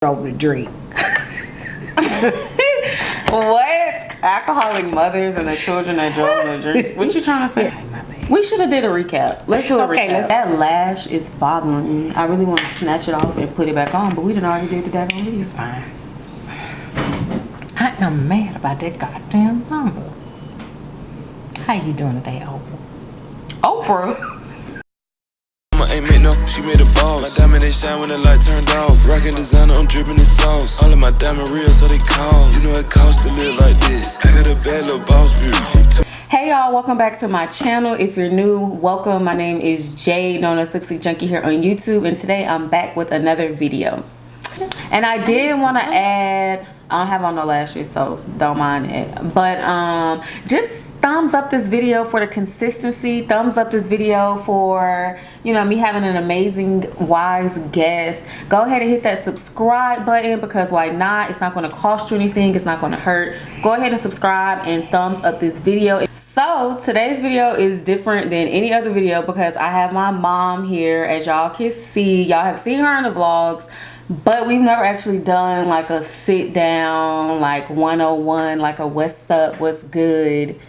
over the drink. What? Alcoholic mothers and the children that drove the drink. What you trying to say? We should have did a recap. Let's do a recap. That lash is bothering me. I really want to snatch it off and put it back on, but we done already did the daggone video. It's fine. I am mad about that goddamn number. How you doing today, Oprah? Oprah? Ain't made no, she made a boss. My diamond they shine when the light turned off. Rockin' designer, I'm drippin' in sauce. All of my diamond real, so they call. You know it costs to live like this. I got a bad little boss view. Hey y'all, welcome back to my channel. If you're new, welcome. My name is Jade, known as Lipstick Junkie here on YouTube, and today I'm back with another video. And I did want to add, I don't have on no lashes, so don't mind it, but just thumbs up this video for the consistency. Thumbs up this video for, you know, me having an amazing wise guest. Go ahead and hit that subscribe button, because why not? It's not going to cost you anything. It's not going to hurt. Go ahead and subscribe and thumbs up this video. So today's video is different than any other video because I have my mom here. As y'all can see, y'all have seen her in the vlogs, but we've never actually done like a sit down, like 101, like a what's up, what's good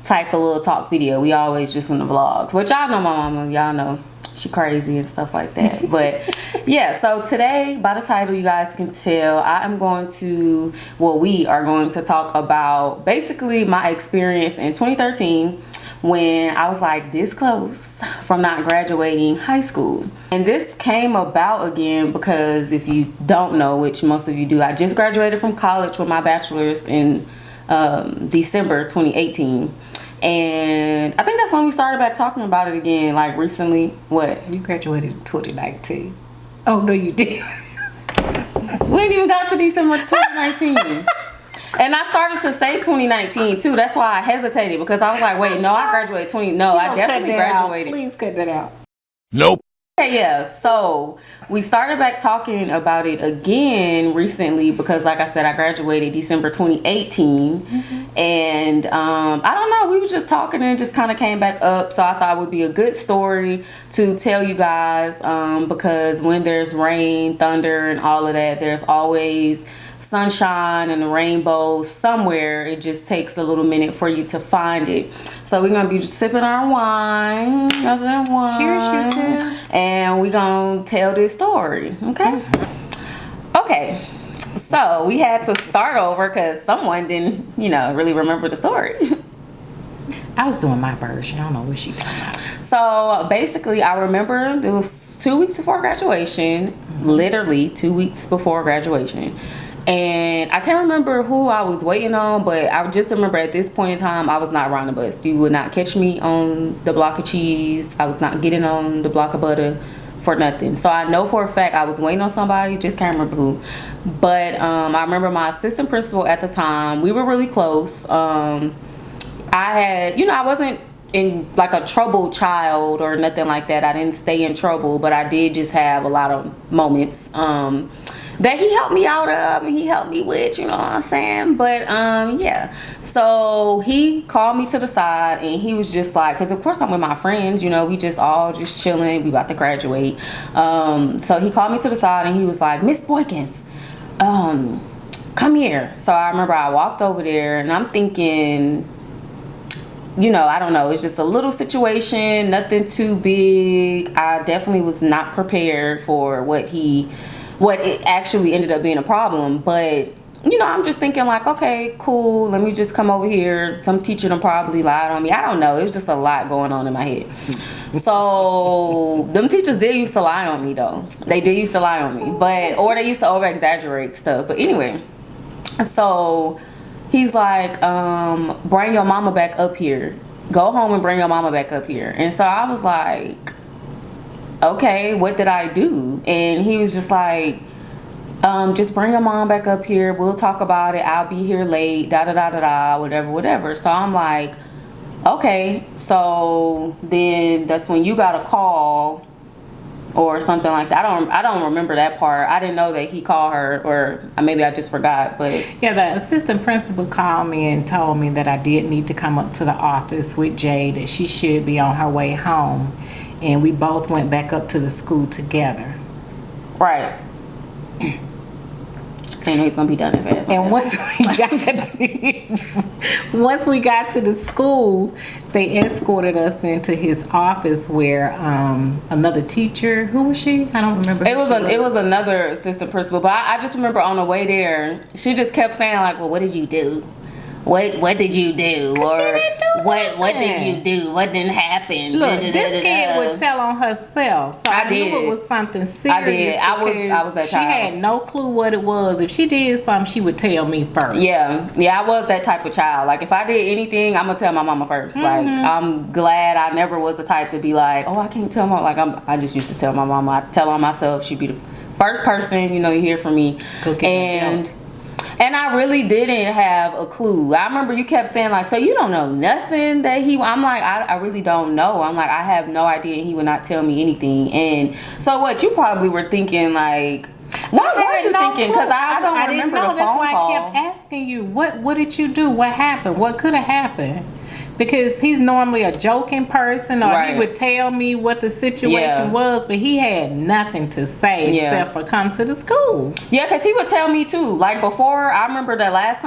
type of little talk video. We always just in the vlogs, which y'all know my mama, y'all know she crazy and stuff like that. But yeah, so today, by the title you guys can tell, I am going to, well, we are going to talk about basically my experience in 2013 when I was like this close from not graduating high school. And this came about again because if you don't know, which most of you do, I just graduated from college with my bachelor's in December 2018. And I think that's when we started back talking about it again, like recently. What? You graduated in 2019. Oh, no, you did. We ain't even got to December 2019. And I started to say 2019 too. That's why I hesitated, because I was like, wait, no, I graduated 20. No, I definitely graduated. Please cut that out. Nope. Okay, yeah, so we started back talking about it again recently because, like I said, I graduated December 2018. And I don't know, we were just talking and it just kind of came back up. So I thought it would be a good story to tell you guys, because when there's rain, thunder, and all of that, there's always sunshine and a rainbow somewhere. It just takes a little minute for you to find it. So we're gonna be just sipping our wine. Cheers, you too. And we're gonna tell this story. Okay, so we had to start over because someone didn't, you know, really remember the story. I was doing my version. I don't know what she talking about. So basically, I remember it was 2 weeks before graduation, literally 2 weeks before graduation. And I can't remember who I was waiting on, but I just remember at this point in time, I was not riding the bus. You would not catch me on the block of cheese. I was not getting on the block of butter for nothing. So I know for a fact I was waiting on somebody, just can't remember who. But I remember my assistant principal at the time, we were really close. I had, you know, I wasn't in like a troubled child or nothing like that. I didn't stay in trouble, but I did just have a lot of moments that he helped me out of and he helped me with, you know what I'm saying? But yeah, so he called me to the side and he was just like, because of course I'm with my friends, you know, we just all just chilling, we about to graduate. So he called me to the side and he was like, Miss Boykins, come here. So I remember I walked over there and I'm thinking, you know, I don't know, it's just a little situation, nothing too big. I definitely was not prepared for what it actually ended up being a problem. But, you know, I'm just thinking like, okay, cool, let me just come over here. Some teacher done probably lied on me. I don't know. It was just a lot going on in my head. So them teachers did used to lie on me though. They did used to lie on me, or they used to over exaggerate stuff. But anyway, so he's like, bring your mama back up here. Go home and bring your mama back up here. And so I was like, okay, what did I do? And he was just like, just bring your mom back up here. We'll talk about it. I'll be here late, da da da da da, whatever. So I'm like, okay. So then that's when you got a call or something like that. I don't remember that part. I didn't know that he called her, or maybe I just forgot. But yeah, the assistant principal called me and told me that I did need to come up to the office with Jay, that she should be on her way home. And we both went back up to the school together. Right. They know he's gonna be done in fast. And once we got to the school, they escorted us into his office where another teacher, who was she? I don't remember. It was another assistant principal, but I just remember on the way there, she just kept saying like, "Well, what did you do? What did you do? Or what did you do? What didn't happen?" Look, this kid would tell on herself, so I knew it was something serious. I did. I was that child. She had no clue what it was. If she did something, she would tell me first. Yeah, I was that type of child. Like if I did anything, I'm gonna tell my mama first. Like I'm glad I never was the type to be like, oh, I can't tell my. Like I just used to tell my mama. I tell on myself. She'd be the first person you hear from me. And I really didn't have a clue. I remember you kept saying like, so you don't know nothing that he, I'm like, I really don't know. I'm like, I have no idea. He would not tell me anything. And so what you probably were thinking like, what were you thinking? Because I don't remember the phone call. That's why I kept asking you, what did you do? What happened? What could have happened? Because he's normally a joking person, or he would tell me what the situation was, but he had nothing to say except for come to the school. Yeah, because he would tell me too. Like before, I remember the last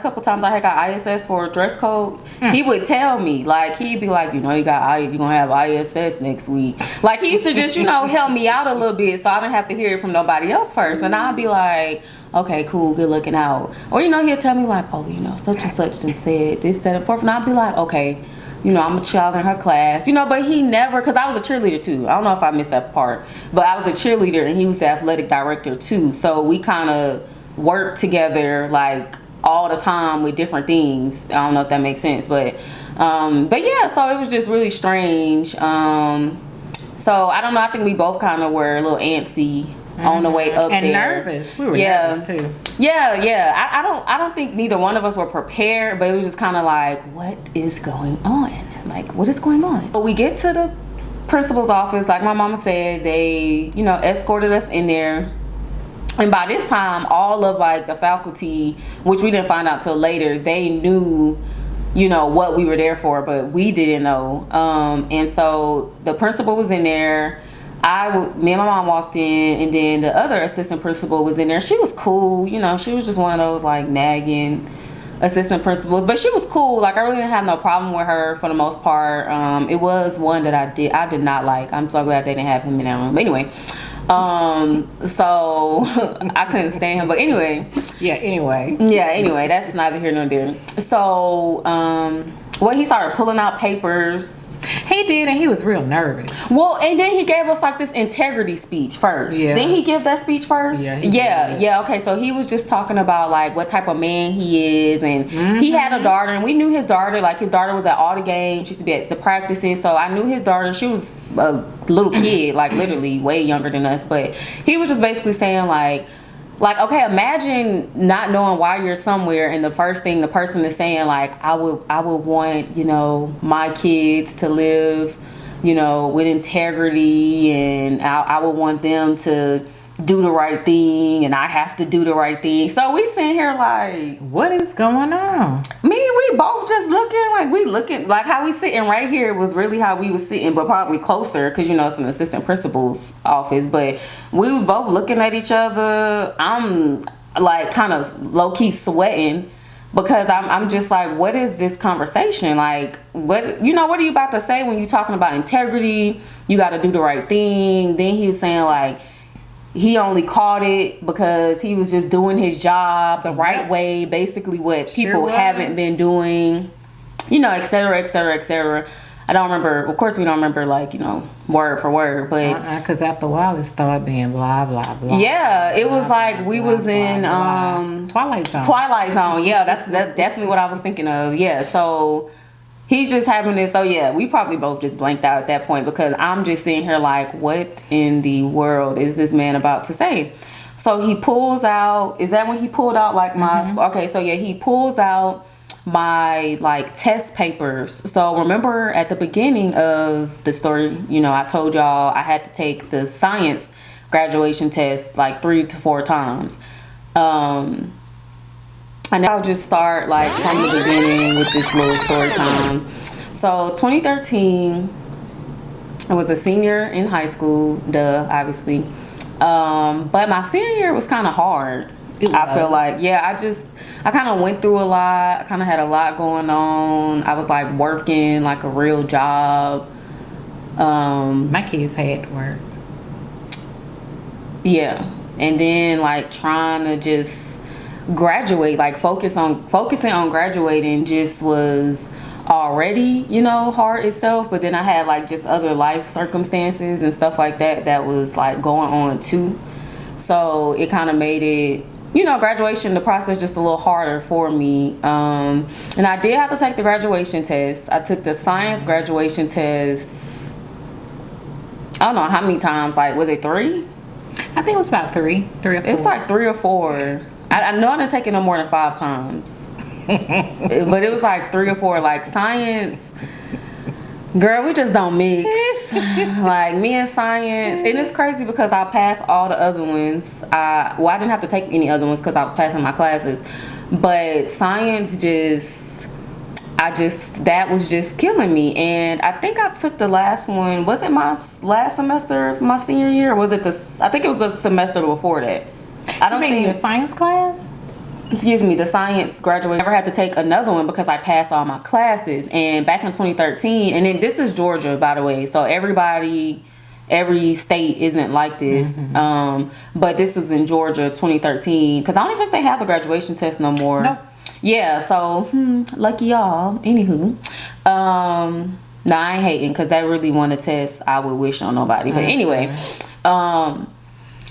couple times I had got ISS for a dress code, he would tell me, like he'd be like, you're gonna have ISS next week. Like he used to just, help me out a little bit so I didn't have to hear it from nobody else first. And I'd be like, okay, cool, good looking out. Or, he'll tell me like, oh, such and such and said this, that, and fourth. And I'll be like, okay, I'm a child in her class. But he never, because I was a cheerleader too. I don't know if I missed that part. But I was a cheerleader and he was the athletic director too. So we kind of worked together like all the time with different things. I don't know if that makes sense. But yeah, so it was just really strange. So I don't know. I think we both kind of were a little antsy on the way up and there. Nervous. We were nervous too. Yeah. I don't think neither one of us were prepared, but it was just kind of like, what is going on? Like, what is going on? But we get to the principal's office, like my mama said, they, escorted us in there. And by this time, all of like the faculty, which we didn't find out till later, they knew what we were there for, but we didn't know. And so the principal was in there. Me and my mom walked in, and then the other assistant principal was in there. She was cool, she was just one of those like nagging assistant principals, but she was cool. Like I really didn't have no problem with her for the most part. It was one that I did not like. I'm so glad they didn't have him in that room. But anyway, so I couldn't stand him. But anyway, that's neither here nor there. So he started pulling out papers. He did, and he was real nervous. Well, and then he gave us like this integrity speech first. Yeah. Didn't he give that speech first? Yeah. Okay, so he was just talking about like what type of man he is, and he had a daughter, and we knew his daughter. Like his daughter was at all the games. She used to be at the practices, so I knew his daughter. She was a little kid, like literally way younger than us. But he was just basically saying like, okay, imagine not knowing why you're somewhere, and the first thing the person is saying, like, I would want, my kids to live, with integrity, and I would want them to do the right thing, and I have to do the right thing. So we sitting here like, what is going on? We both just looking like how we sitting right here was really how we was sitting, but probably closer because it's an assistant principal's office. But we were both looking at each other. I'm like kind of low key sweating because I'm just like, what is this conversation? Like, what are you about to say when you're talking about integrity? You got to do the right thing. Then he was saying like, he only caught it because he was just doing his job the right way, basically what people haven't been doing, et cetera, et cetera, et cetera. I don't remember, of course we don't remember like, word for word, but. Because after a while it started being blah, blah, blah. Yeah, it was like we was in Twilight Zone. Twilight Zone, yeah, that's definitely what I was thinking of, yeah, so. He's just having this, so yeah, we probably both just blanked out at that point because I'm just sitting here like, what in the world is this man about to say? So he pulls out, is that when he pulled out like my, okay, so yeah, he pulls out my like test papers. So remember at the beginning of the story, I told y'all I had to take the science graduation test like 3 to 4 times. And I'll just start like from the beginning with this little story time. So 2013, I was a senior in high school, obviously. But my senior year was kind of hard. I feel like, I kind of went through a lot. I kind of had a lot going on. I was like working like a real job. My kids had to work. Yeah. And then like trying to just graduate, like focusing on graduating just was already, you know, hard itself. But then I had like just other life circumstances and stuff like that was like going on too. So it kind of made it, you know, graduation, the process just a little harder for me. And I did have to take the graduation test. I took the science graduation test, I don't know how many times, like, was it 3? I think it was about 3 or 4. It's like 3 or 4. I know I didn't take it no more than 5 times. But it was like 3 or 4. Like science, girl, we just don't mix. Like me and science, and it's crazy because I passed all the other ones. I didn't have to take any other ones because I was passing my classes. But science that was just killing me. And I think I took the last one. Was it my last semester of my senior year, or was it I think it was the semester before that. I don't think your science class. Excuse me, the science graduate. I never had to take another one because I passed all my classes. And back in 2013, and then this is Georgia, by the way, so every state isn't like this. But this was in Georgia 2013 because I don't even think they have the graduation test no more. Nope. Yeah, so lucky y'all. Anywho, no, I ain't hating because that really one a test I would wish on nobody. But anyway,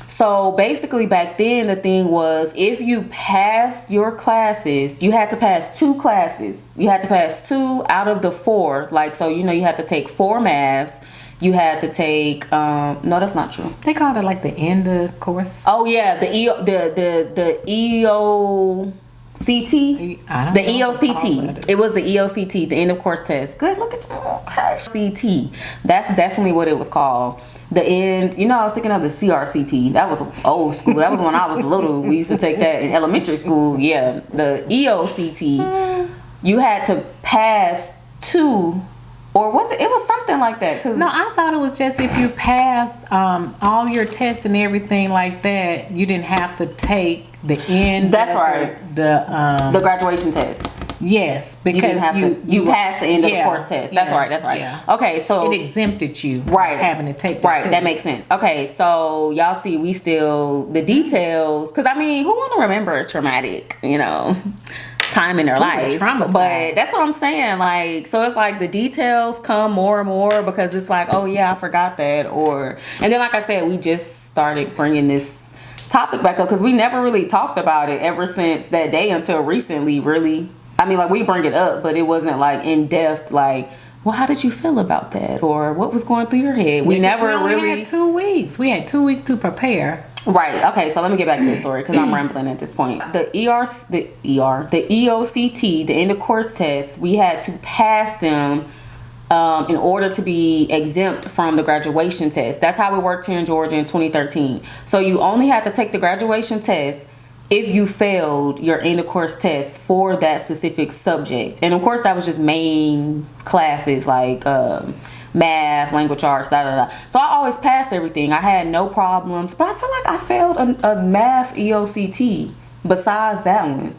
so basically back then the thing was, if you passed your classes, you had to pass 2 classes. You had to pass 2 out of the 4. Like, so, you know, you had to take 4 maths. You had to take no, that's not true. They called it like the end of course. Oh yeah, the EOCT. The EOCT. It was the EOCT, the end of course test. Good, look at that. CT. That's definitely what it was called. The end, you know, I was thinking of the CRCT. That was old school. That was when I was little. We used to take that in elementary school. Yeah, the EOCT. You had to pass 2, or was it? It was something like that. No, I thought it was just if you passed all your tests and everything like that, you didn't have to take the end. That's right. The graduation test. Yes, because you passed the end of the course test. That's right. That's right. Yeah. Okay, so it exempted you from having to take that test. That makes sense. Okay, so y'all see, we still the details, because I mean, who want to remember a traumatic, you know, time in their life? But that's what I'm saying. Like, so it's like the details come more and more because it's like, oh yeah, I forgot that, and then like I said, we just started bringing this topic back up because we never really talked about it ever since that day until recently, really. I mean, like, we bring it up, but it wasn't like in depth, like, well, how did you feel about that, or what was going through your head? We never really had 2 weeks. We had 2 weeks to prepare. Right. Okay. So let me get back to the story because I'm rambling at this point. The EOCT, the end of course test, we had to pass them in order to be exempt from the graduation test. That's how it worked here in Georgia in 2013. So you only had to take the graduation test if you failed your end of course test for that specific subject. And of course that was just main classes like math, language arts, So I always passed everything. I had no problems, but I feel like I failed a math EOCT besides that one.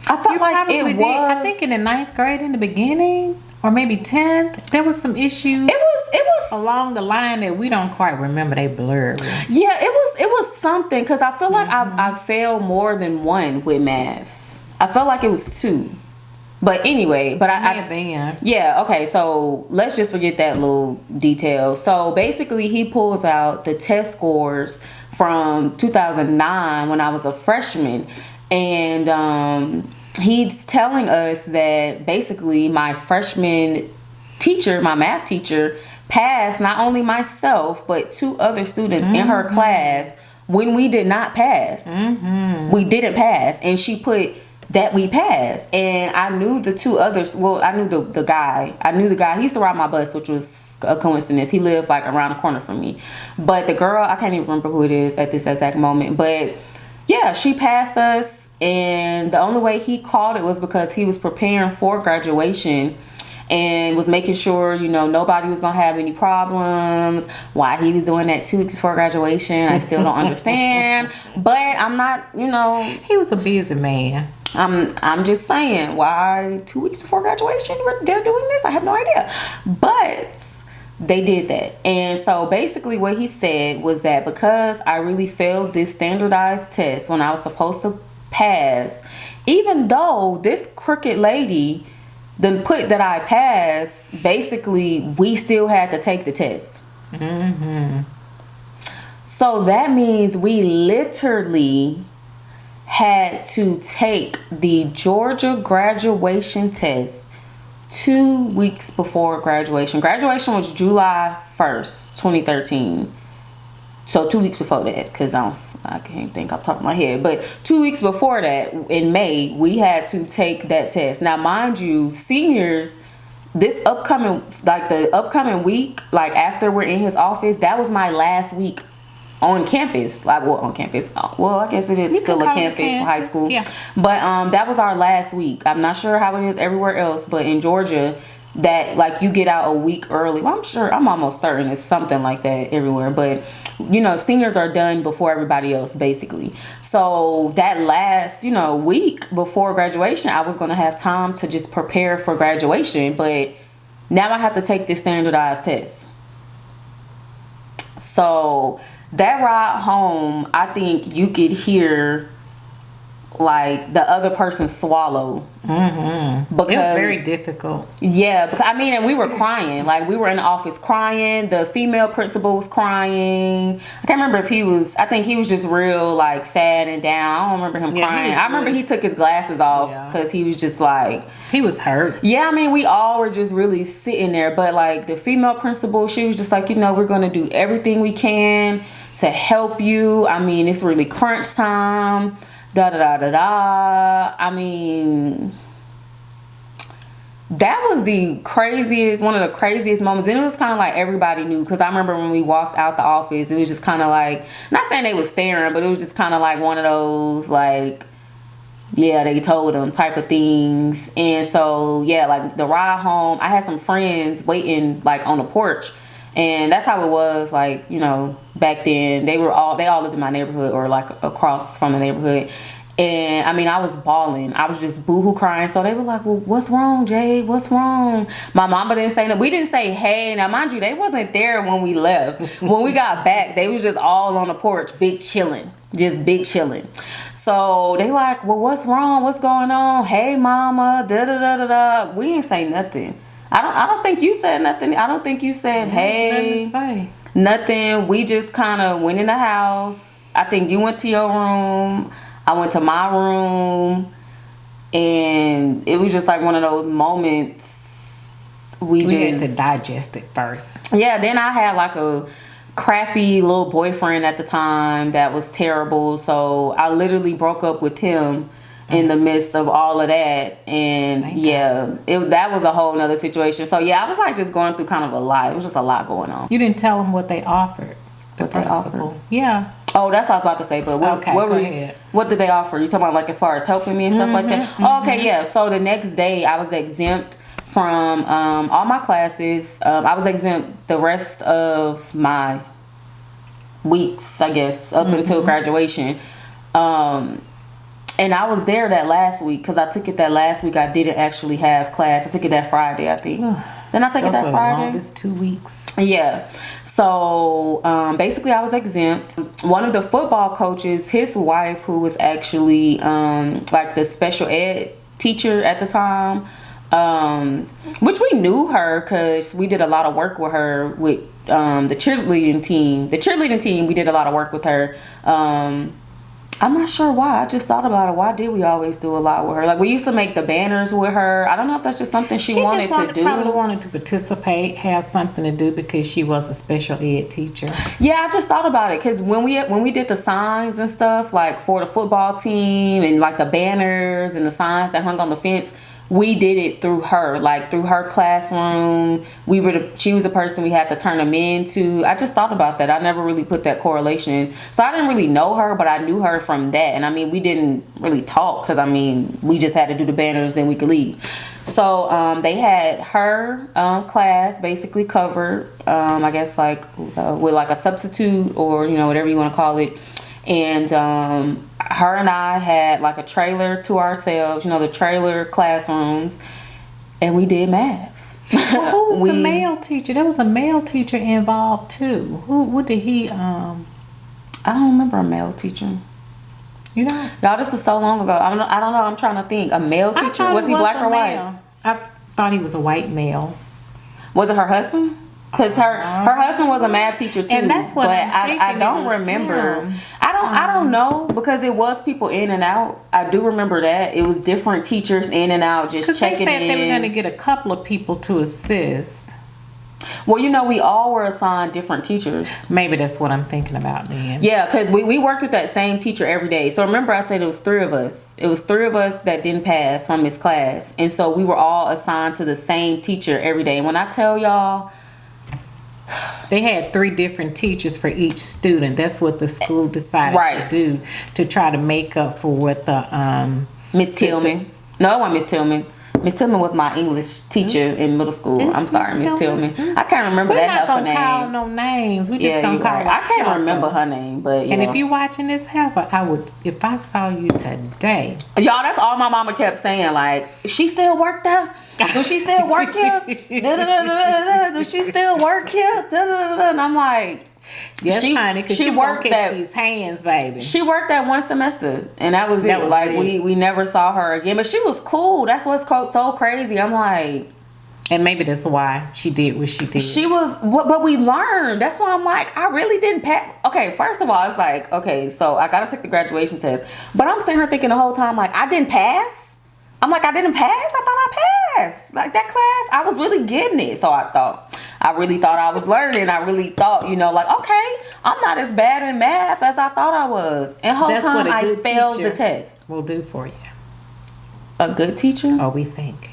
I felt like it was. I think in the 9th grade in the beginning, or maybe 10th, there was some issues. It was along the line that we don't quite remember. They blurred. Yeah, it was something because I feel like I failed more than one with math. I felt like it was 2. But anyway, yeah, okay, so let's just forget that little detail. So basically he pulls out the test scores from 2009 when I was a freshman, and he's telling us that basically my freshman teacher, my math teacher, passed not only myself but 2 other students in her class when we did not pass. We didn't pass, and she put that we passed. And I knew the 2 others. Well, I knew the guy. He used to ride my bus, which was a coincidence. He lived like around the corner from me. But the girl, I can't even remember who it is at this exact moment. But yeah, she passed us, and the only way he called it was because he was preparing for graduation. and was making sure, you know, nobody was gonna have any problems. Why he was doing that 2 weeks before graduation, I still don't understand. But I'm not, you know, he was a busy man. I'm just saying, why 2 weeks before graduation they're doing this? I have no idea. But they did that. And so basically what he said was that because I really failed this standardized test when I was supposed to pass, even though this crooked lady then put that I passed, basically we still had to take the test. Mm-hmm. So that means we literally had to take the Georgia graduation test 2 weeks before graduation. Graduation was July 1st, 2013. So 2 weeks before that, because I can't think off the top of my head. But 2 weeks before that, in May, we had to take that test. Now, mind you, seniors, this upcoming week, like after we're in his office, that was my last week on campus. On campus. Well, I guess it is still a campus, high school. Yeah. But that was our last week. I'm not sure how it is everywhere else, but in Georgia, that like you get out a week early. Well, I'm almost certain it's something like that everywhere. But you know, seniors are done before everybody else, basically. So that last, you know, week before graduation, I was gonna have time to just prepare for graduation. But now I have to take this standardized test. So that ride home, I think you could hear like the other person swallow. Mm-hmm. Because it was very difficult. Yeah, because, I mean, and we were crying. Like, we were in the office crying. The female principal was crying. I can't remember if I think he was just real, like, sad and down. I don't remember him crying. I remember he took his glasses off because he was just like... He was hurt. Yeah, I mean, we all were just really sitting there. But, like, the female principal, she was just like, you know, we're going to do everything we can to help you. I mean, it's really crunch time. Da-da-da-da-da. I mean, that was one of the craziest moments. And it was kind of like everybody knew, because I remember when we walked out the office, it was just kind of like, not saying they were staring, but it was just kind of like one of those, like, yeah, they told them type of things. And so, yeah, like the ride home, I had some friends waiting like on the porch. And that's how it was, like, you know, back then. They all lived in my neighborhood or like across from the neighborhood. And I mean, I was bawling. I was just boohoo crying. So they were like, well, what's wrong, Jade? What's wrong? My mama didn't say no. We didn't say, hey. Now, mind you, they wasn't there when we left. When we got back, they was just all on the porch, big chilling. Just big chilling. So they like, well, what's wrong? What's going on? Hey, mama, da-da-da-da-da. We didn't say nothing. I don't think you said nothing. I don't think you said, hey, nothing. We just kind of went in the house. I think you went to your room. I went to my room. And it was just like one of those moments. We had to digest it first. Yeah, then I had like a crappy little boyfriend at the time that was terrible. So I literally broke up with him in the midst of all of that. And that was a whole nother situation. So yeah, I was like just going through kind of a lot. It was just a lot going on. You didn't tell them what they offered. What they offered? Yeah. Oh, that's what I was about to say. But what did they offer? You talking about like as far as helping me and stuff like that? Oh, okay, yeah. So the next day I was exempt from all my classes. I was exempt the rest of my weeks, I guess, up until graduation. And I was there that last week because I took it that last week. I didn't actually have class. I took it that Friday, I think. Then I took it that Friday. It's 2 weeks. Yeah. So basically, I was exempt. One of the football coaches, his wife, who was actually like the special ed teacher at the time, which we knew her because we did a lot of work with her with the cheerleading team. The cheerleading team, we did a lot of work with her. I'm not sure why. I just thought about it. Why did we always do a lot with her? Like, we used to make the banners with her. I don't know if that's just something she wanted to do. She probably wanted to participate, have something to do because she was a special ed teacher. Yeah, I just thought about it because when we did the signs and stuff, like for the football team and like the banners and the signs that hung on the fence, we did it through her, like through her classroom. She was the person we had to turn them into. I just thought about that. I never really put that correlation. So I didn't really know her, but I knew her from that. And I mean, we didn't really talk because I mean, we just had to do the banners, then we could leave. So they had her class basically covered, I guess like with like a substitute or, you know, whatever you want to call it. And her and I had like a trailer to ourselves, you know, the trailer classrooms, and we did math. Well, who was the male teacher? There was a male teacher involved too. What did he? I don't remember a male teacher. You know, y'all, this was so long ago. I don't know. I'm trying to think. A male teacher? Was he black or white? I thought he was a white male. Was it her husband? Because her husband was a math teacher too, and that's what I don't remember. Him. I don't know, because it was people in and out. I do remember that it was different teachers in and out, just checking in. They said they were going to get a couple of people to assist. Well, you know, we all were assigned different teachers. Maybe that's what I'm thinking about then. Yeah, because we worked with that same teacher every day. So remember I said it was 3 of us. It was 3 of us that didn't pass from this class, and so we were all assigned to the same teacher every day. And when I tell y'all, they had 3 different teachers for each student. That's what the school decided to do to try to make up for what the Miss Tillman. No, it wasn't Miss Tillman. Miss Tillman was my English teacher in middle school. I'm sorry, Miss Tillman. I can't remember that heifer name. We're not gonna call no names. We just gonna call her. I can't remember her name, but and if you're watching this heifer, I would. If I saw you today, y'all, that's all my mama kept saying. Like, she still work there? Do she still work here? Do she still work here? And I'm like, yes, honey, because she worked at these hands, baby. She worked that one semester, and that was it. Like, we never saw her again. But she was cool. That's what's so crazy. I'm like, and maybe that's why she did what she did. She was, but we learned. That's why I'm like, I really didn't pass. Okay, first of all, it's like, okay, so I gotta take the graduation test, but I'm sitting here thinking the whole time, like, I didn't pass. I'm like, I didn't pass. I thought I passed. Like, that class, I was really getting it. So I really thought I was learning. I really thought, you know, like, okay, I'm not as bad in math as I thought I was. And the whole time I failed the test. Will do for you. A good teacher? Oh, we think.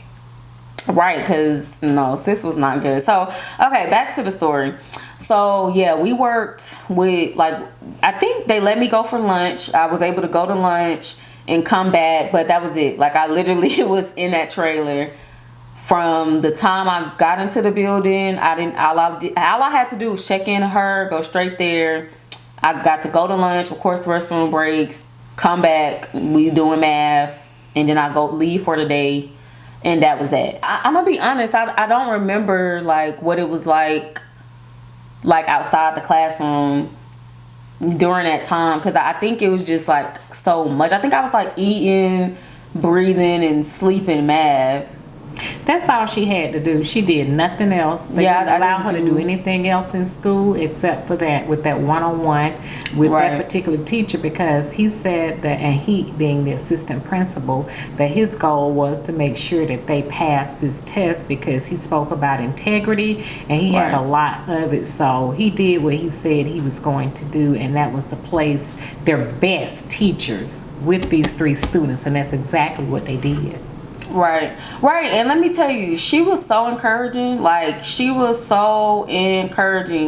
Right, because no, sis was not good. So, okay, back to the story. So, yeah, we worked with, like, I think they let me go for lunch. I was able to go to lunch and come back, but that was it. Like, I literally was in that trailer from the time I got into the building. All I had to do was check in her, go straight there. I got to go to lunch, of course, restroom breaks, come back, we doing math, and then I go leave for the day, and that was it. I'm gonna be honest, I don't remember like what it was like outside the classroom during that time, because I think it was just like so much. I think I was like eating, breathing, and sleeping math. That's all she had to do. She did nothing else. They didn't allow her to do anything else in school except for that, with that one-on-one with that particular teacher, because he said that, and he being the assistant principal, that his goal was to make sure that they passed this test, because he spoke about integrity and he had a lot of it. So he did what he said he was going to do, and that was to place their best teachers with these 3 students, and that's exactly what they did. Right. And let me tell you, she was so encouraging. Like,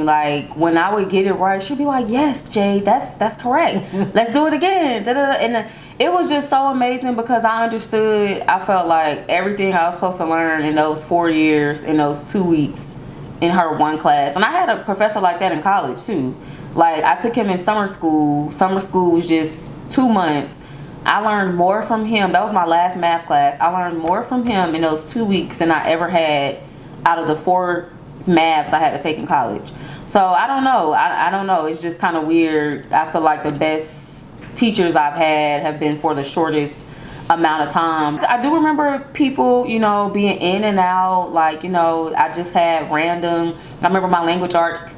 Like, when I would get it right, she'd be like, yes, Jade, that's correct. Let's do it again. And it was just so amazing, because I understood, I felt like everything I was supposed to learn in those 4 years, in those 2 weeks, in her one class. And I had a professor like that in college, too. Like, I took him in summer school. Summer school was just 2 months. I learned more from him. That was my last math class. I learned more from him in those 2 weeks than I ever had out of the 4 maths I had to take in college. So I don't know. I don't know. It's just kind of weird. I feel like the best teachers I've had have been for the shortest amount of time. I do remember people, you know, being in and out. Like, you know, I just had random. I remember my language arts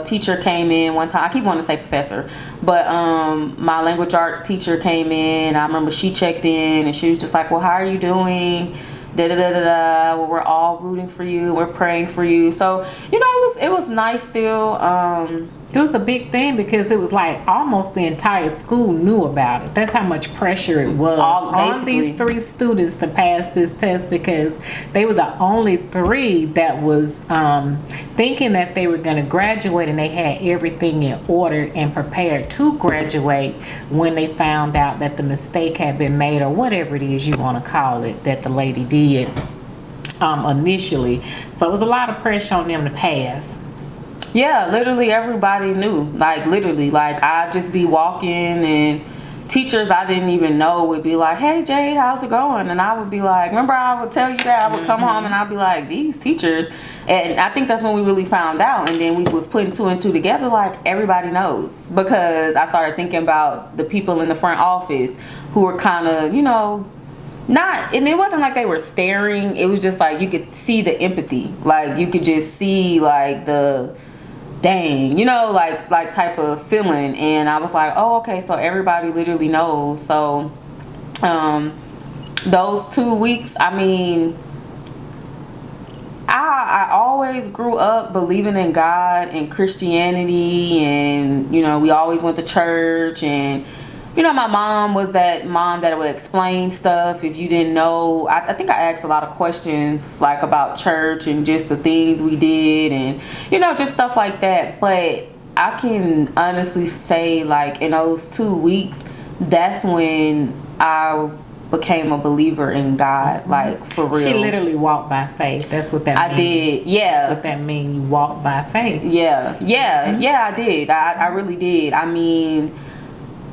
teacher came in one time. I keep wanting to say professor, but my language arts teacher came in. I remember she checked in and she was just like, well, how are you doing? Well, we're all rooting for you, we're praying for you. So, you know, it was nice still. It was a big thing because it was like almost the entire school knew about it. That's how much pressure it was on these 3 students to pass this test, because they were the only 3 that was thinking that they were going to graduate, and they had everything in order and prepared to graduate when they found out that the mistake had been made, or whatever it is you want to call it, that the lady did initially. So it was a lot of pressure on them to pass. Yeah, literally everybody knew. Like, literally, like, I'd just be walking, and teachers I didn't even know would be like, hey, Jade, how's it going? And I would be like, remember I would tell you that? I would come home and I'd be like, these teachers. And I think that's when we really found out. And then we was putting 2 and 2 together, like, everybody knows. Because I started thinking about the people in the front office who were kind of, you know, not, and it wasn't like they were staring. It was just like you could see the empathy. Like, you could just see, like, the dang, you know, like type of feeling. And I was like, oh, okay, so everybody literally knows. So those 2 weeks, I mean, I always grew up believing in God and Christianity, and, you know, we always went to church. And, you know, my mom was that mom that would explain stuff if you didn't know. I think I asked a lot of questions, like, about church and just the things we did, and, you know, just stuff like that. But I can honestly say, like, in those 2 weeks, that's when I became a believer in God, like, for real. She literally walked by faith. That's what that means. I did, yeah. That's what that means. You walked by faith. Yeah, I did. I really did. I mean,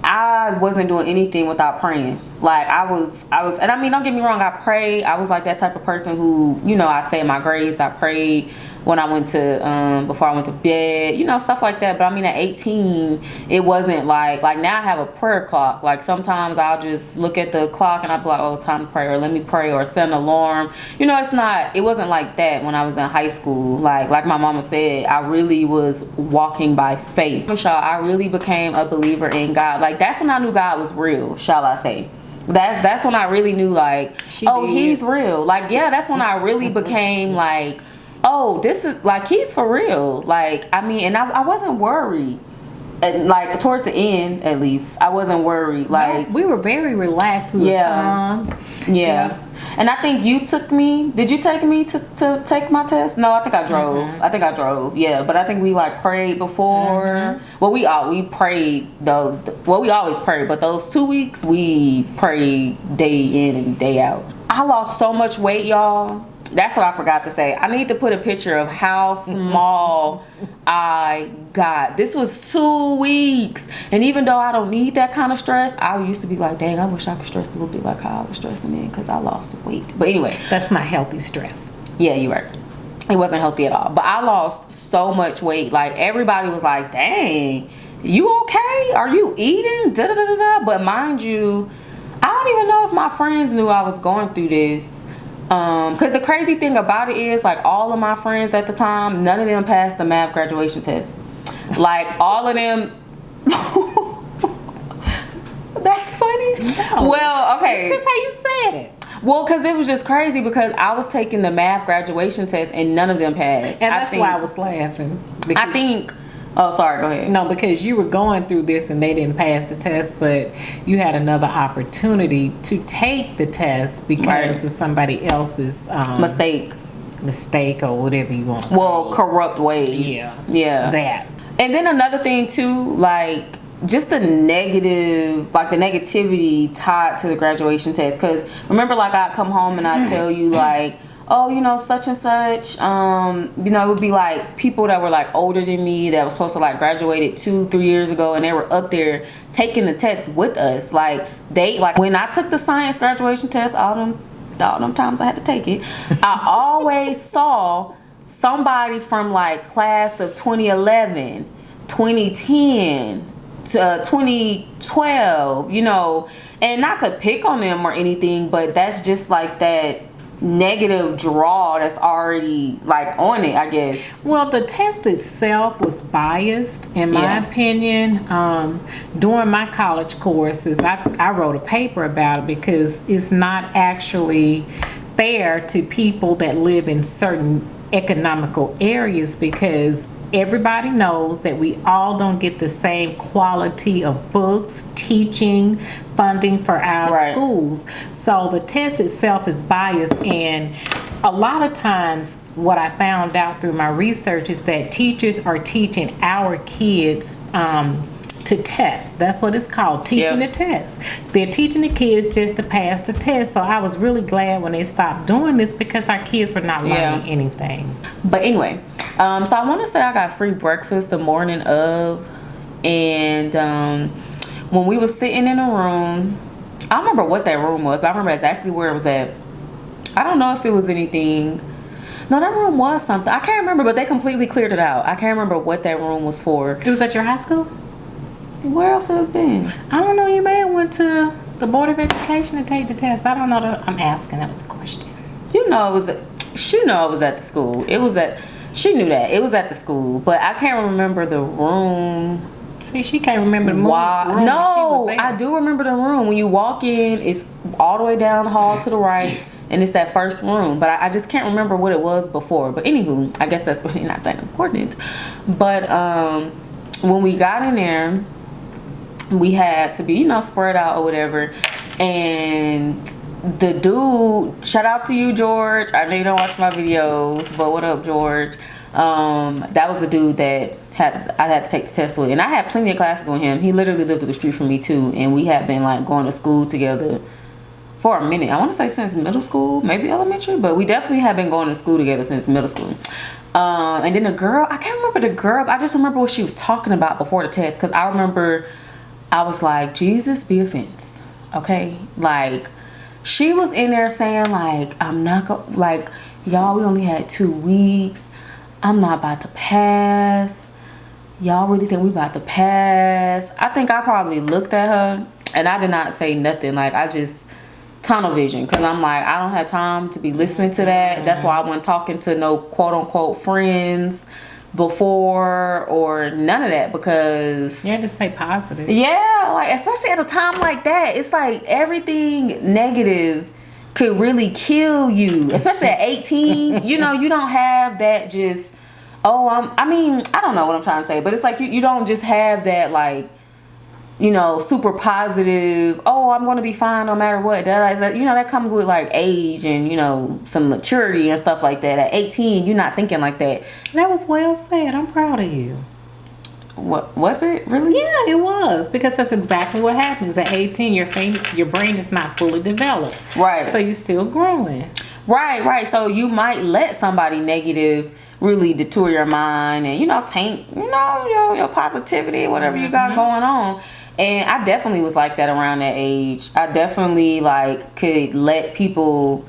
I wasn't doing anything without praying. Like, I was, and I mean, don't get me wrong, I prayed. I was like that type of person who, you know, I say my grace, I prayed when I went to, before I went to bed, you know, stuff like that. But I mean, at 18, it wasn't like now I have a prayer clock. Like, sometimes I'll just look at the clock and I'll be like, oh, time to pray, or let me pray, or set an alarm. You know, it wasn't like that when I was in high school. Like my mama said, I really was walking by faith. For sure, I really became a believer in God. Like, that's when I knew God was real, shall I say. That's when I really knew, like, he's real. Like, yeah, that's when I really became like, oh, this is, like, he's for real. Like, I mean, and I wasn't worried. And, like, towards the end, at least, I wasn't worried. Like, no, we were very relaxed. We were calm. Yeah. And I think you took me. Did you take me to take my test? No, I think I drove. I think I drove. Yeah, but I think we, like, prayed before. Well, we prayed though. Well, we always pray, but those 2 weeks we prayed day in and day out. I lost so much weight, y'all. That's what I forgot to say. I need to put a picture of how small I got. This was 2 weeks. And even though I don't need that kind of stress, I used to be like, dang, I wish I could stress a little bit like how I was stressing then, because I lost the weight. But anyway. That's not healthy stress. Yeah, you're right. It wasn't healthy at all. But I lost so much weight. Like, everybody was like, dang, you okay? Are you eating? Da da da da da. But mind you, I don't even know if my friends knew I was going through this. Because the crazy thing about it is, like, all of my friends at the time, none of them passed the math graduation test. Like, all of them. That's funny. No, well, okay. It's just how you said it. Well, because it was just crazy, because I was taking the math graduation test and none of them passed. And that's why I was laughing. I think. Oh, sorry, go ahead. No, because you were going through this and they didn't pass the test, but you had another opportunity to take the test because of somebody else's mistake or whatever you want to call it. Corrupt ways. Yeah. That. And then another thing too, like, just the negativity tied to the graduation test. Because remember, like, I'd come home and I'd tell you, like, oh, you know, such and such, you know, it would be like people that were, like, older than me that was supposed to, like, graduated 2-3 years ago, and they were up there taking the test with us. Like, when I took the science graduation test, all them times I had to take it, I always saw somebody from, like, class of 2011, 2010, to 2012, you know, and not to pick on them or anything, but that's just like that negative draw that's already, like, on it, I guess. Well, the test itself was biased, in my opinion. During my college courses, I wrote a paper about it, because it's not actually fair to people that live in certain economical areas, because everybody knows that we all don't get the same quality of books, teaching, funding for our schools. So the test itself is biased, and a lot of times what I found out through my research is that teachers are teaching our kids to test. That's what it's called, teaching the test. They're teaching the kids just to pass the test. So I was really glad when they stopped doing this, because our kids were not learning anything. But anyway, so I want to say I got free breakfast the morning of, and when we were sitting in a room, I remember what that room was. I remember exactly where it was at. I don't know if it was anything. No, that room was something. I can't remember, but they completely cleared it out. I can't remember what that room was for. It was at your high school? Where else have it been? I don't know. You may have went to the Board of Education to take the test. I don't know. I'm asking. That was a question. You know, it was. She knew it was at the school. It was at. She knew that it was at the school, but I can't remember the room. See, she can't remember the room. No, I do remember the room. When you walk in, it's all the way down the hall to the right, and it's that first room. But I just can't remember what it was before. But anywho, I guess that's really not that important. But when we got in there, we had to be, you know, spread out or whatever. And the dude, shout out to you, George. I know you don't watch my videos, but what up, George? That was the dude that I had to take the test with. And I had plenty of classes with him. He literally lived up the street from me too. And we had been like going to school together for a minute. I want to say since middle school, maybe elementary, but we definitely have been going to school together since middle school. And then the girl, I can't remember the girl, I just remember what she was talking about before the test. Because I remember I was like, Jesus be offense. Okay? Like, she was in there saying like, I'm not going, like, y'all, we only had 2 weeks. I'm not about to pass. Y'all really think we about to pass? I think I probably looked at her and I did not say nothing. Like, I just tunnel vision, because I'm like, I don't have time to be listening to that. That's why I wasn't talking to no quote unquote friends before or none of that, because you had to stay positive. Yeah, like especially at a time like that, it's like everything negative could really kill you, especially at 18. You know, you don't have that just, I mean, I don't know what I'm trying to say, but it's like you don't just have that, like, you know, super positive, I'm going to be fine no matter what. That, you know, that comes with like age and, you know, some maturity and stuff like that. At 18, you're not thinking like that. That was well said. I'm proud of you. What was it? Really? Yeah, it was, because that's exactly what happens at 18. Your brain is not fully developed, right? So you're still growing, right. So you might let somebody negative really detour your mind and, you know, taint, you know, your positivity, whatever you got going on. And I definitely was like that around that age. I definitely like could let people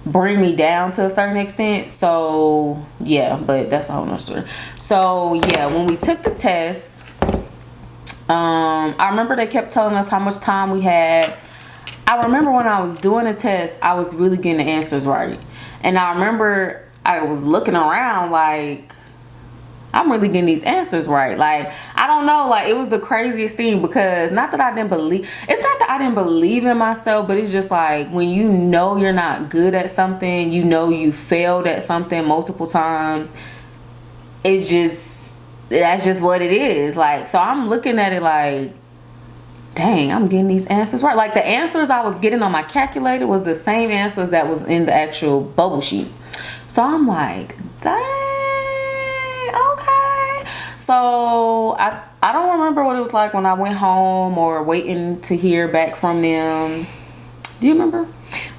bring me down to a certain extent. So yeah, but that's a whole nother story. So yeah, when we took the test, I remember they kept telling us how much time we had. I remember when I was doing the test, I was really getting the answers right. And I remember I was looking around like, I'm really getting these answers right. Like, I don't know, like, it was the craziest thing, because not that I didn't believe, it's not that I didn't believe in myself, but it's just like, when you know you're not good at something, you know you failed at something multiple times, it's just, that's just what it is. Like, so I'm looking at it like, dang, I'm getting these answers right. Like, the answers I was getting on my calculator was the same answers that was in the actual bubble sheet. So I'm like, dang. Okay. So I don't remember what it was like when I went home or waiting to hear back from them. Do you remember?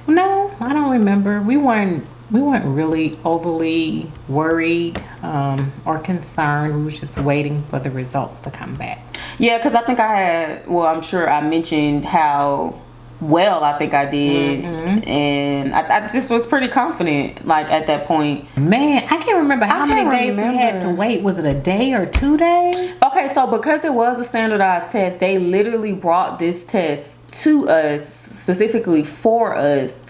No, I don't remember. We weren't really overly worried or concerned. We were just waiting for the results to come back. Yeah, because I think I'm sure I mentioned how well I think I did, and I just was pretty confident, like, at that point. Man, I can't remember how many days we had to wait. Was it a day or 2 days? Okay, so because it was a standardized test, they literally brought this test to us specifically for us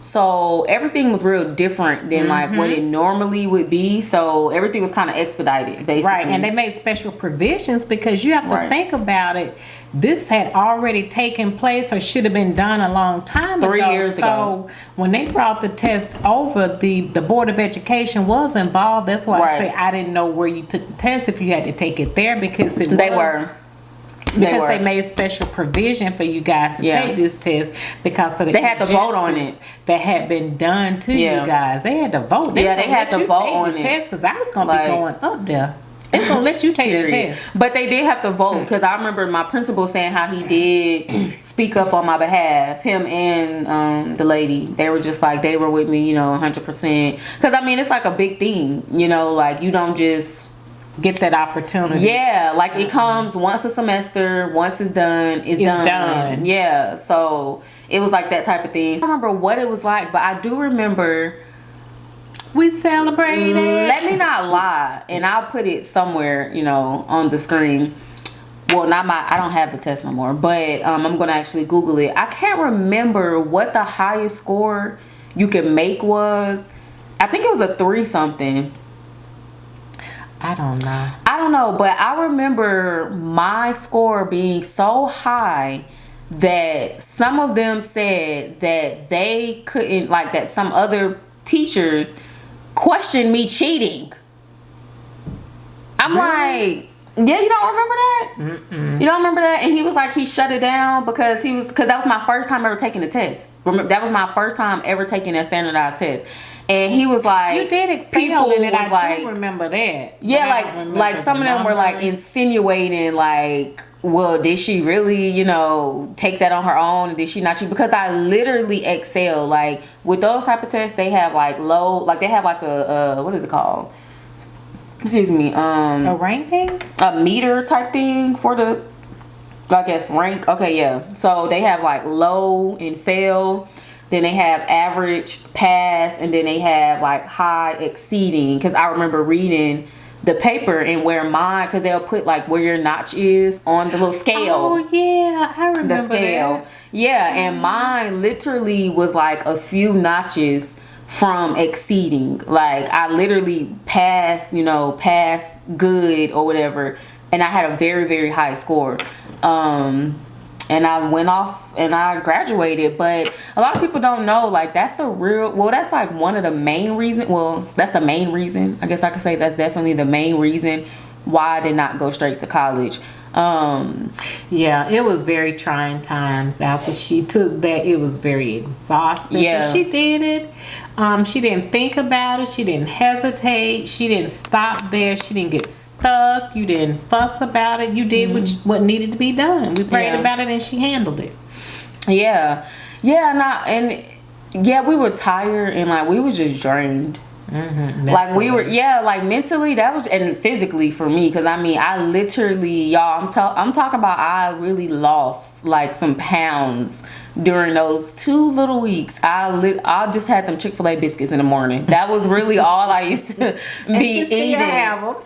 So everything was real different than like what it normally would be. So everything was kind of expedited, basically. Right, and they made special provisions because you have to think about it. This had already taken place or should have been done a long time ago. 3 years ago. So when they brought the test over, the Board of Education was involved. That's why I say I didn't know where you took the test, if you had to take it there, because they made special provision for you guys to take this test because of the they had to vote on it that had been done to you guys. They had to vote. They had to vote on the test because I was going to be going up there. They're going to let you take the test. But they did have to vote because I remember my principal saying how he did speak up on my behalf. Him and the lady, they were just like, they were with me, 100%. Because, I mean, it's like a big thing, like you don't just get that opportunity. Yeah, like it comes once a semester. Once it's done, it's done. Yeah, so it was like that type of thing. I don't remember what it was like, but I do remember we celebrated. Let me not lie, and I'll put it somewhere, on the screen. Well, I don't have the test no more, but I'm gonna actually Google it. I can't remember what the highest score you could make was. I think it was a 3 something. I don't know, but I remember my score being so high that some of them said that they couldn't, like that some other teachers questioned me cheating. I'm like, yeah, you don't remember that? You don't remember that? And he was like, he shut it down because that was my first time ever taking the test. That was my first time ever taking that standardized test. And he was like, you did excel in it. I do remember that. Yeah, like some of them were like insinuating like, well, did she really, take that on her own? Did she not cheat? Because I literally excel. Like with those type of tests, they have like they have like a what is it called? Excuse me. A rank thing? A meter type thing for the, I guess, rank. Okay, yeah. So they have like low and fail. Then they have average, pass, and then they have like high, exceeding. Because I remember reading the paper and where mine, because they'll put like where your notch is on the little scale. Oh yeah, I remember the scale. That. Yeah, and mine literally was like a few notches from exceeding. Like I literally passed, passed good or whatever, and I had a very, very high score. And I went off and I graduated. But a lot of people don't know, like, that's that's like one of the main reasons. Well, that's the main reason. I guess I could say that's definitely the main reason why I did not go straight to college. Yeah, it was very trying times after she took that. It was very exhausting. Yeah. But she did it. She didn't think about it. She didn't hesitate. She didn't stop there. She didn't get stuck. You didn't fuss about it. You did what needed to be done. We prayed about it and she handled it. Yeah. Yeah, we were tired and like we were just drained. Like we were, like mentally that was, and physically for me, because I mean I literally, y'all, I'm talking about I really lost like some pounds during those 2 little weeks. I just had them Chick-fil-A biscuits in the morning. That was really all I used to be eating.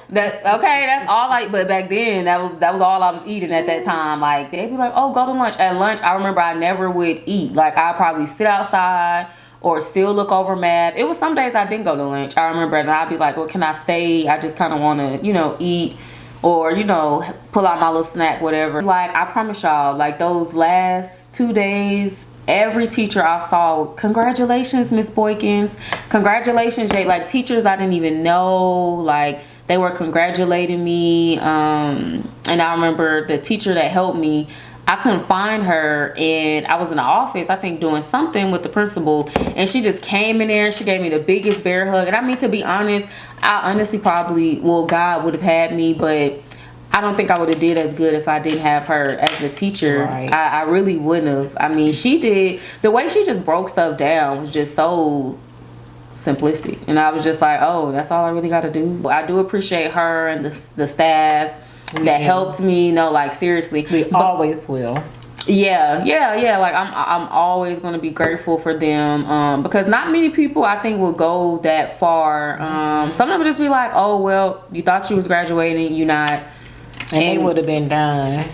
That's all but back then that was all I was eating at that time. Like they'd be like, oh, go to lunch. At lunch I remember I never would eat. Like I'd probably sit outside or still look over math. It was some days I didn't go to lunch. I remember, and I'd be like, well, can I stay? I just kind of want to, eat or, pull out my little snack, whatever. Like, I promise y'all, like those last 2 days, every teacher I saw, congratulations, Miss Boykins. Congratulations, Jay. Like teachers I didn't even know, like they were congratulating me. And I remember the teacher that helped me, I couldn't find her, and I was in the office, I think, doing something with the principal, and she just came in there and she gave me the biggest bear hug. And I mean, to be honest, I honestly probably, God would have had me, but I don't think I would have did as good if I didn't have her as a teacher. Right. I really wouldn't have. I mean, she did, the way she just broke stuff down was just so simplistic, and I was just like, oh, that's all I really got to do. I do appreciate her and the staff that helped me, like seriously. We always will. Yeah. Like I'm always gonna be grateful for them, because not many people I think will go that far. Some of them just be like, oh well, you thought you was graduating, you not, and they would have been done.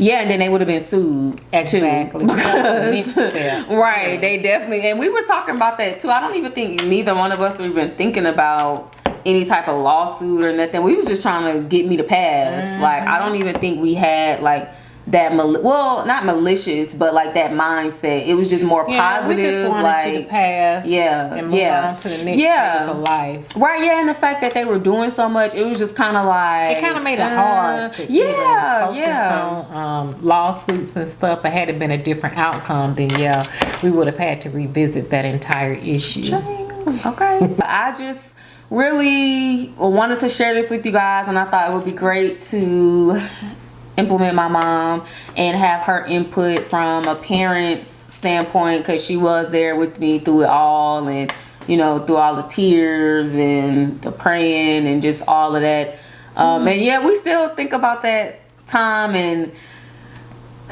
Yeah, and then they would have been sued. Exactly. Too. Because, right, they definitely, and we were talking about that too. I don't even think neither one of us were even thinking about any type of lawsuit or nothing. We was just trying to get me to pass. Like, I don't even think we had like that not malicious, but like that mindset. It was just more positive. We just wanted like you to pass. And move on to the next phase of life. Right. Yeah, and the fact that they were doing so much, it was just kind of like it kind of made it hard to focus on lawsuits and stuff. But had it been a different outcome, then we would have had to revisit that entire issue. Okay. I just really wanted to share this with you guys, and I thought it would be great to implement my mom and have her input from a parent's standpoint, because she was there with me through it all, and through all the tears and the praying and just all of that. And we still think about that time, and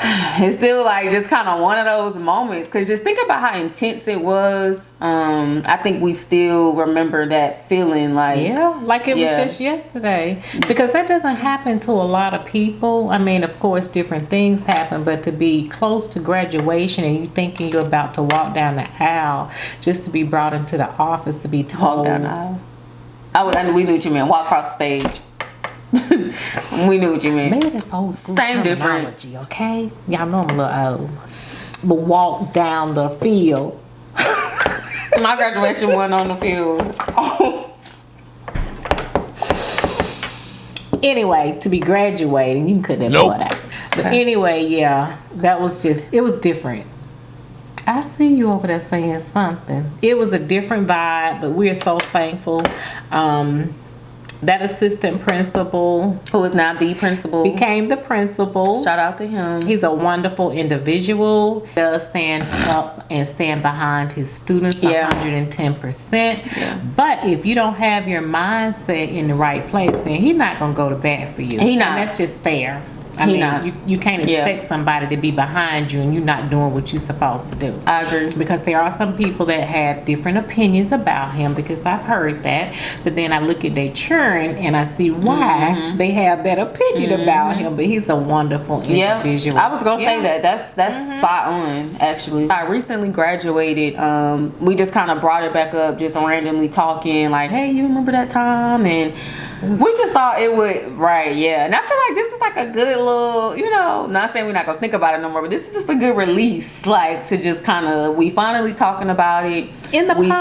it's still like just kind of one of those moments, because just think about how intense it was. I think we still remember that feeling like it was just yesterday, because that doesn't happen to a lot of people. I mean, of course different things happen, but to be close to graduation and you thinking you're about to walk down the aisle, just to be brought into the office to be told walk down the aisle. We knew what you meant. Walk across the stage. We knew what you meant. Maybe that's old school Same terminology, okay? Y'all know I'm a little old. But walk down the field. My graduation wasn't on the field. Anyway, to be graduating, you couldn't have that. But anyway, that was it was different. I see you over there saying something. It was a different vibe, but we're so thankful. That assistant principal, who is now the principal, became the principal. Shout out to him. He's a wonderful individual. He does stand up and stand behind his students 110%. But if you don't have your mindset in the right place, then he's not going to go to bat for you. And that's just fair. I mean, you can't expect somebody to be behind you and you're not doing what you're supposed to do. I agree. Because there are some people that have different opinions about him, because I've heard that. But then I look at their churn and I see why they have that opinion about him. But he's a wonderful individual. I was going to say that. That's spot on, actually. I recently graduated. We just kind of brought it back up, just randomly talking, like, hey, you remember that time? And we just thought it would, and I feel like this is like a good little, not saying we're not gonna think about it no more, but this is just a good release, like, to just kind of, we finally talking about it in the public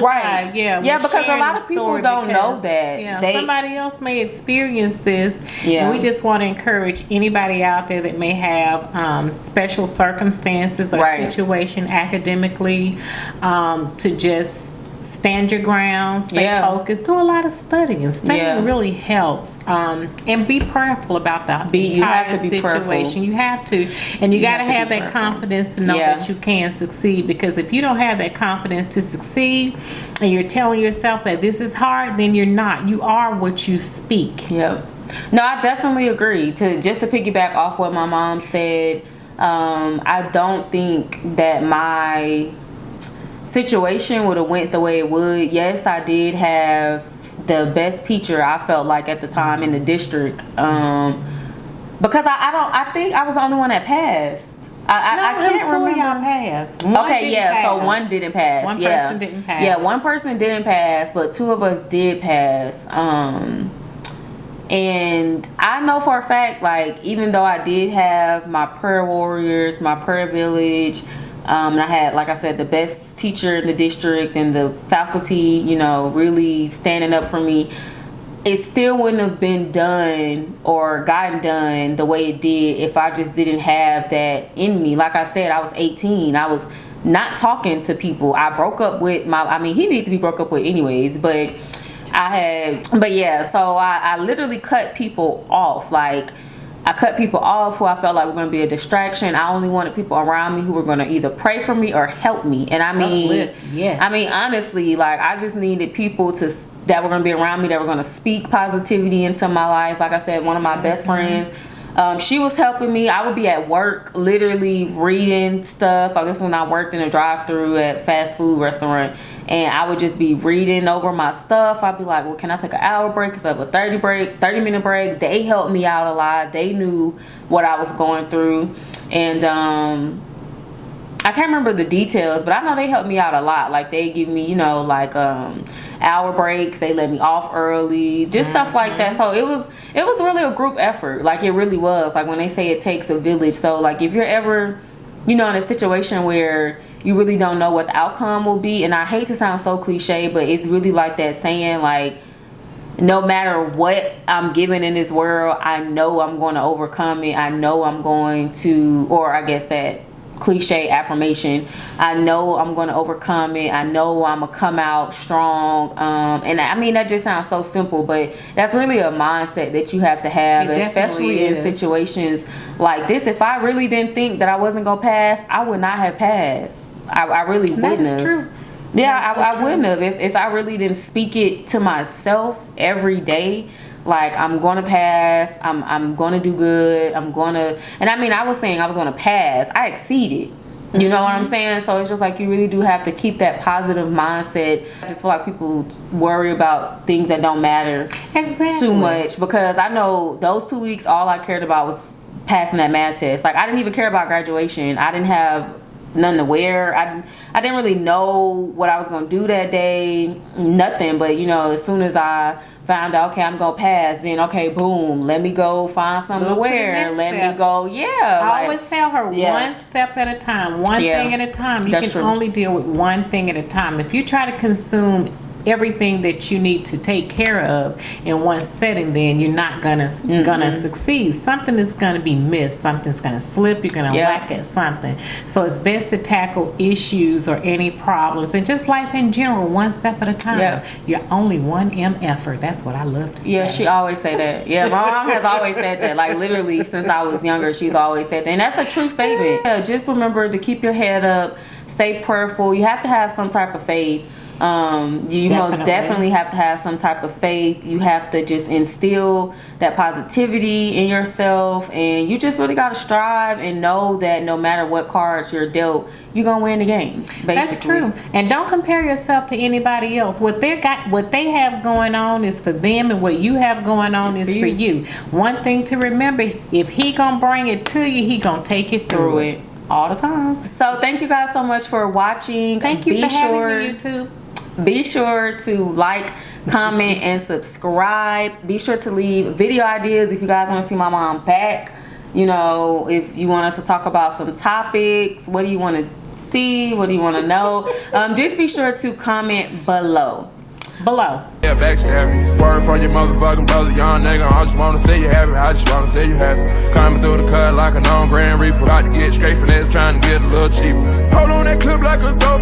eye, because a lot of people don't know that somebody else may experience this, and we just want to encourage anybody out there that may have special circumstances or situation academically, to just stand your ground, stay focused, do a lot of studying. Studying really helps, and be prayerful about the entire situation. Prayerful. You have to, and you got to have that confidence to know that you can succeed, because if you don't have that confidence to succeed and you're telling yourself that this is hard, then you're not. You are what you speak. No, I definitely agree. To piggyback off what my mom said, I don't think that my situation would have went the way it would. Yes, I did have the best teacher, I felt like, at the time in the district, because I think I was the only one that passed. I can't remember. Y'all passed. One didn't pass. One person didn't pass. Yeah, one person didn't pass, but two of us did pass. And I know for a fact, like, even though I did have my prayer warriors, my prayer village, and I had, like I said, the best teacher in the district and the faculty, really standing up for me, it still wouldn't have been done or gotten done the way it did if I just didn't have that in me. Like I said, I was 18. I was not talking to people. I broke up with he needed to be broke up with anyways, but so I literally cut people off. Like, I cut people off who I felt like were going to be a distraction. I only wanted people around me who were going to either pray for me or help me. And honestly, like, I just needed people that were going to be around me, that were going to speak positivity into my life. Like I said, one of my best friends, She was helping me. I would be at work literally reading stuff. This is when I worked in a drive-through at fast food restaurant, and I would just be reading over my stuff. I'd be like, well, can I take an hour break instead of a 30-minute break? They helped me out a lot. They knew what I was going through. And I can't remember the details, but I know they helped me out a lot. Like, they give me, you know, like hour breaks. They let me off early, just stuff like that. So it was really a group effort. Like, it really was. Like, when they say it takes a village. So like, if you're ever, you know, in a situation where you really don't know what the outcome will be, and I hate to sound so cliche, but it's really like that saying, like, no matter what I'm given in this world, I know I'm going to overcome it. I know I'm going to, or I guess that cliche affirmation, I know I'm going to overcome it. I know I'm gonna come out strong. And I mean, that just sounds so simple, but that's really a mindset that you have to have, especially in situations like this. If I really didn't think that I wasn't gonna pass, I would not have passed. I really wouldn't have. That's true. Yeah, I wouldn't have if I really didn't speak it to myself every day. Like, I'm gonna pass, I'm gonna do good, and I mean, I was saying I was gonna pass, I exceeded, you know what I'm saying? So it's just like, you really do have to keep that positive mindset. I just feel like people worry about things that don't matter too much, because I know those 2 weeks, all I cared about was passing that math test. Like, I didn't even care about graduation. I didn't have nothing to wear. I didn't really know what I was gonna do that day, nothing. But, you know, as soon as I found out, okay, I'm gonna pass, then okay, boom, let me go find something to wear. Let me go, I always tell her, one step at a time, one thing at a time. You can only deal with one thing at a time. If you try to consume everything that you need to take care of in one setting, then you're not gonna succeed. Something is gonna be missed. Something's gonna slip. You're gonna lack at something. So it's best to tackle issues or any problems, and just life in general, one step at a time. You're only one MFer. That's what I love to say. Yeah, she always say that. Yeah, my mom has always said that. Like, literally since I was younger, she's always said that, and that's a true statement. Yeah, just remember to keep your head up, stay prayerful. You have to have some type of faith. You most definitely have to have some type of faith. You have to just instill that positivity in yourself, and you just really got to strive and know that no matter what cards you're dealt, you're gonna win the game, basically. That's true. And don't compare yourself to anybody else. What they have going on is for them, and what you have going on is for you. One thing to remember, if he gonna bring it to you, he gonna take it through it all the time. So thank you guys so much for watching. Thank you for having me, YouTube. Be sure to like, comment, and subscribe. Be sure to leave video ideas if you guys want to see my mom back. You know, if you want us to talk about some topics, what do you want to see, what do you want to know, just be sure to comment below. Yeah, backstab. Word from your motherfucking brother, young nigga. I just wanna say you happy. I just wanna say you happy. Coming through the cut like a known Grand Reaper. About to get straight finesse, trying to get a little cheaper. Hold on that clip like a dope.